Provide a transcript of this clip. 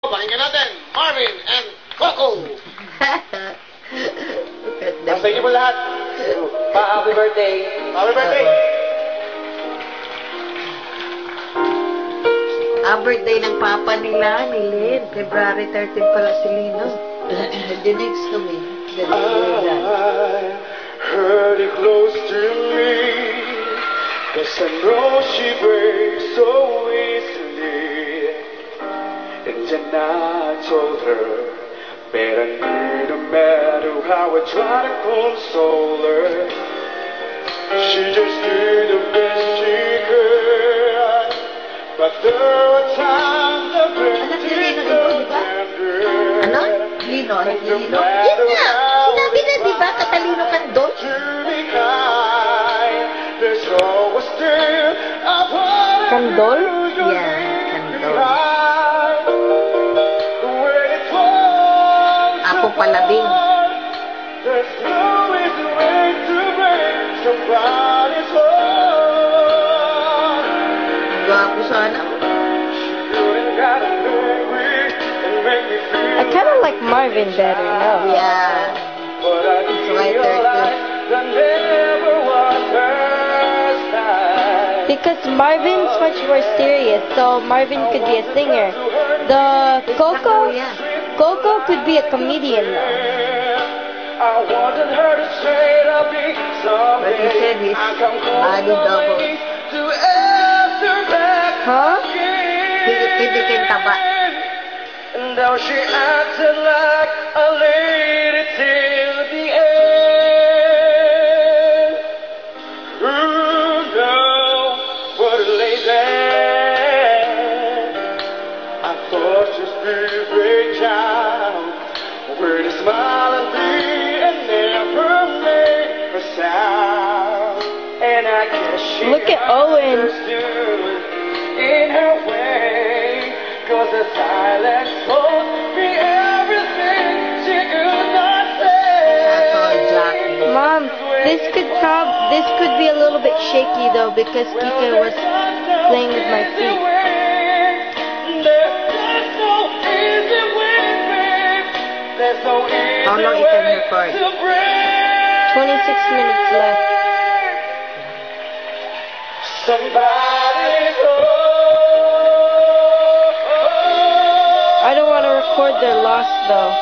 Pakinggan natin, Marvin and Coco. Thank you po lahat. Happy birthday. Happy birthday. Birthday ng papa nila, ni Lynn. February 13 pala si Lino. The next kami. I heard it close to me, 'cause I know she breaks so easily. And then I told her, but I knew no matter how I try to console her, she just did the best she could. But there were times I felt it so tender. Ano? Lino? Lino? Yun nga! Sinabi na, di ba? Katalino Kandol? Kandol? Yeah, Kandol. Ako palabing. Gwapo sana. I kind of like Marvin better, no? Yeah. It's my 30. Because Marvin's much more serious, so Marvin could be a singer. The Coco could be a comedian, though. But he said he's body double. Huh? He became taba. And now she acted like a lady till the end. Ooh, no, what a lady. I thought she'd be a great child, with a smile and and never made a sound. And I guess she Look at Owen. understood in her way, 'cause the silence told me everything she could not say. Mom, this could be a little bit shaky though, because Kika was playing with my feet. How long you can record? 26 minutes left. Somebody's I don't want to record their loss though.